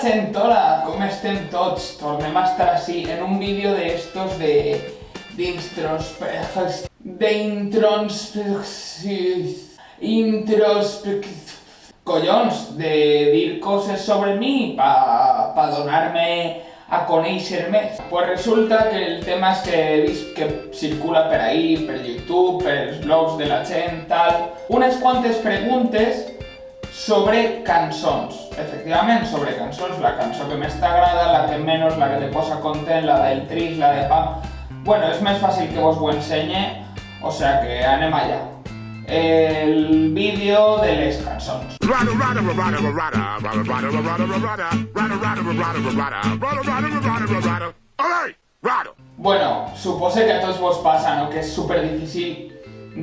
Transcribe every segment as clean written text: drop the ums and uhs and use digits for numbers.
gent, hola, com estem tots? Tornem a estar així en un vídeo d'estos collons, de dir coses sobre mi pa donar-me a conèixer més. Pues resulta que el tema és que he vist que circula per ahí, per YouTube, per els blogs de la gent, tal, unes quantes preguntes sobre cançons. Efectivament, sobre cançons, la cançó que més t'agrada, la que menys, la que te posa content, la del trist, la de pam... Bueno, és més fàcil que vos ho ensenye, o sea que anem allà. El vídeo de les cançons. Bueno, supose que a tots vos passa, no? Que és superdifícil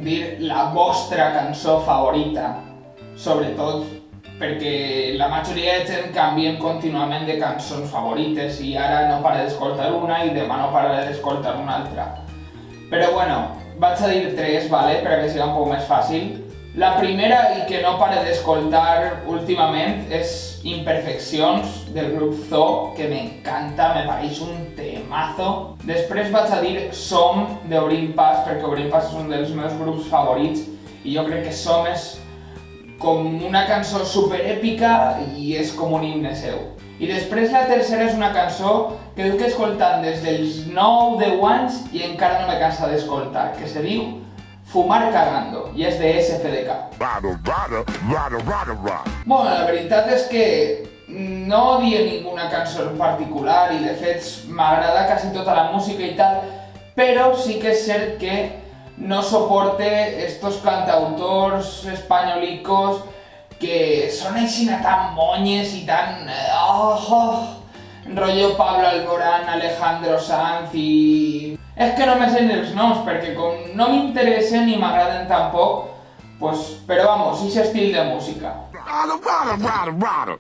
dir la vostra cançó favorita. Sobretot perquè la majoria de gent canvien contínuament de cançons favorites i ara no pare d'escoltar una i demà no pare d'escoltar una altra. Però bueno, vaig a dir tres, vale? Perquè sigui un poc més fàcil. La primera, i que no pare d'escoltar últimament, és Imperfeccions del grup Zoo, que m'encanta, me pareix un temazo. Després vaig a dir Som d'Obrint Pas, perquè Obrint Pas és un dels meus grups favorits i jo crec que Som és com una cançó superèpica i és com un himne seu. I després la tercera és una cançó que duc escoltant des dels 9-10 anys i encara no me cansa d'escoltar, que se diu Fumar Cagando, i és de SFDK. Bueno, la veritat és que no odie ninguna cançó en particular i de fet m'agrada quasi tota la música i tal, però sí que és cert que no soporte estos cantautors españolicos que son així tan moñes i tan... rollo Pablo Alborán, Alejandro Sanz i... És que no me sé els noms perquè com no m'interessen ni m'agraden tampoc, pues, però vamos, ese estil de música.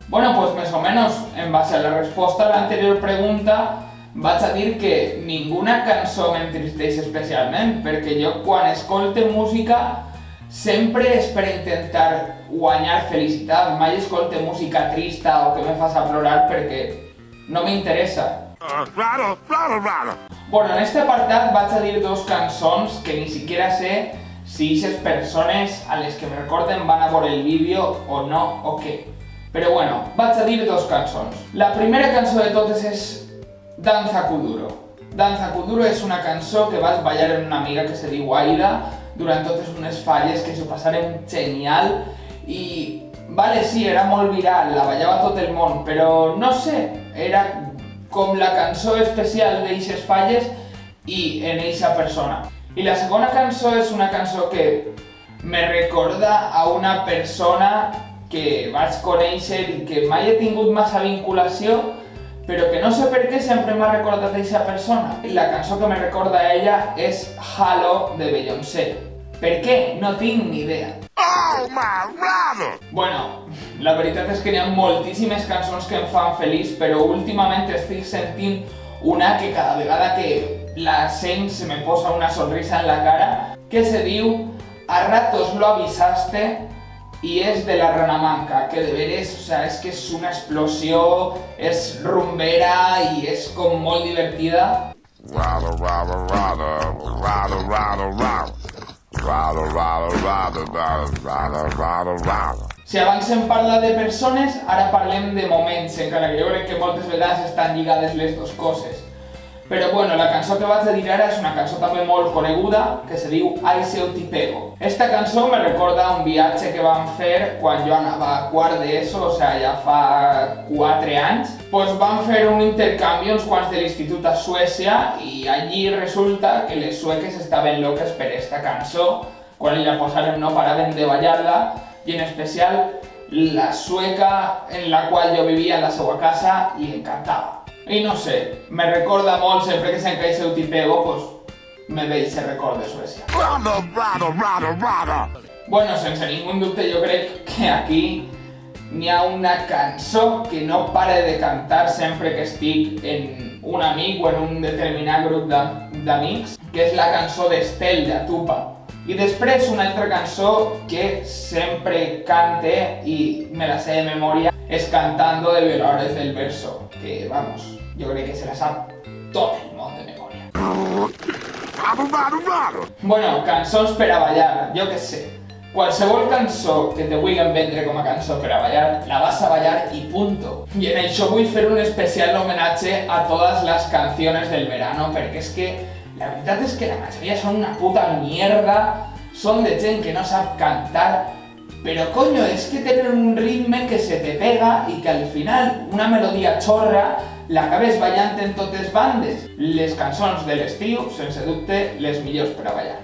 Bueno, pues més o menos, en base a la resposta a l'anterior pregunta, vaig a dir que ninguna cançó m'entristeix especialment, perquè jo quan escolte música sempre és per intentar guanyar felicitat, mai escolte música trista o que me faça plorar perquè no m'interessa. Bueno, en este apartat vaig a dir dos cançons que ni siquiera sé si aquestes persones a les que me recorden van a veure el vídeo o no o què. Però bueno, vaig a dir dos cançons. La primera cançó de totes és Danza Kuduro. Danza Kuduro és una cançó que vaig ballar amb una amiga que se diu Aida durant totes unes falles que s'ho passaren genial i... Vale, sí, era molt viral, la ballava tot el món, però no sé, era com la cançó especial d'eixes falles i en eixa persona. I la segona cançó és una cançó que me recorda a una persona que vaig conèixer i que mai he tingut massa vinculació, però que no sé per què sempre m'ha recordat aquesta persona. La cançó que me recorda a ella és Halo de Beyoncé. Per què? No tinc ni idea. Oh my God! Bueno, la veritat és que n'hi ha moltíssimes cançons que em fan feliç, però últimament estic sentint una que cada vegada que la sent se me posa una sonrisa en la cara, que se diu A ratos lo avisaste i és de la Ranamanca, que de veres, o sea, és que és una explosió, és rumbera i és com molt divertida. Si abans em parla de persones, ara parlem de moments, encara que jo crec que moltes vegades estan lligades les dues coses. Però bueno, la cançó que vaig a dir ara és una cançó també molt coneguda, que se diu Ai seu t'hi pego. Esta cançó me recorda un viatge que vam fer quan jo anava a quart d'ESO, o sigui, ja fa 4 anys. Pues vam fer un intercanvi uns quants de l'institut a Suècia i allí resulta que les sueques estaven loques per esta cançó. Quan li la posaren no paraven de ballar-la i en especial la sueca en la qual jo vivia en la seva casa li encantava. I no sé, me recorda molt, sempre que se'n caixa el t'hi pego, pues me veig ese record de Suècia. Bueno, sense ningú dubte jo crec que aquí n'hi ha una cançó que no pare de cantar sempre que estic en un amic o en un determinat grup d'amics, que és la cançó d'Estel, d'Atupa. I després una altra cançó que sempre cante i me la sé de memòria és cantando de Violadores del Verso, que, vamos, jo crec que se la sap tot el món de memòria. Bueno, cançons per a ballar, jo què sé. Qualsevol cançó que te vulguin vendre com a cançó per a ballar, la vas a ballar i punto. I en això vull fer un especial homenatge a totes les canciones del verano, perquè és que la veritat és que la majoria són una puta mierda, són de gent que no sap cantar, però coño, és que tenen un ritme que se te pega i que al final una melodia xorra l'acabes ballant en totes bandes. Les cançons de l'estiu, sense dubte, les millors per a ballar.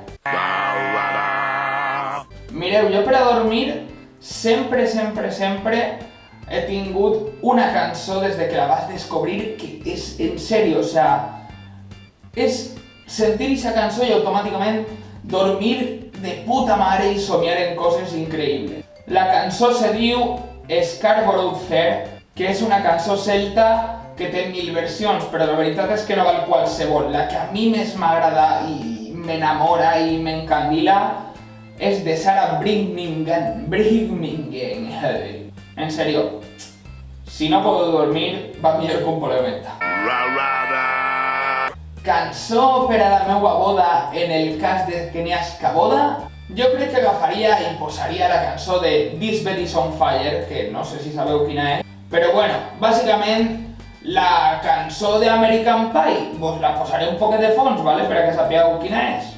Mireu, jo per a dormir sempre he tingut una cançó des de que la vas descobrir que és en sèrio, o sea, és sentir aquesta cançó i automàticament dormir de puta mare i somiar en coses increïbles. La cançó se diu Scarborough Fair, que és una cançó celta que té 1000 versions, però la veritat és que no val qualsevol. La que a mi més m'agrada i m'enamora i m'encandila és de Sarah Brightman. En serio, si no podeu dormir, va millor que un polèmenta. Cançó per a la meua boda en el cas de que n'hi hagi boda? Jo crec que agafaria i posaria la cançó de This Bed is on Fire, que no sé si sabeu quina és, però bueno, bàsicament la cançó de American Pie, vos la posaré un poc de fons, ¿vale? Per a que sapigueu quina és.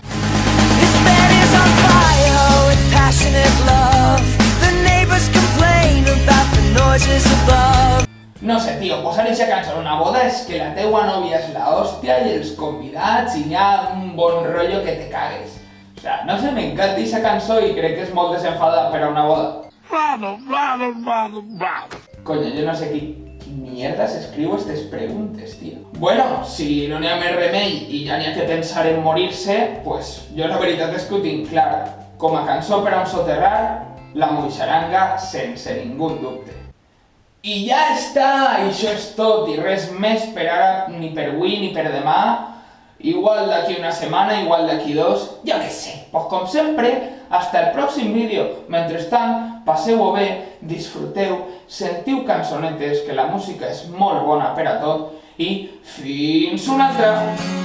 This bed is on fire with passionate love. The neighbors complain about the noises above. No sé, tio, posar eixa cançó en una boda és que la teua nòvia és la hòstia i els convidats i hi ha un bon rotllo que te cagues. O sea, no sé, m'encanta eixa cançó i crec que és molt desenfadada per a una boda. Coño, jo no sé qui mierda s'escriu aquestes preguntes, tio. Bueno, si no n'hi ha més remei i ja n'hi ha que pensar en morir-se, pues jo la veritat és que ho tinc clar. Com a cançó per a un soterrar, la Moixaranga sense ningú dubte. I ja està, això és tot, i res més per ara, ni per avui ni per demà. Igual d'aquí una setmana, igual d'aquí 2, jo què sé. Pues com sempre, hasta el pròxim vídeo. Mentrestant, passeu-ho bé, disfruteu, sentiu cançonetes, que la música és molt bona per a tot, i fins una altra!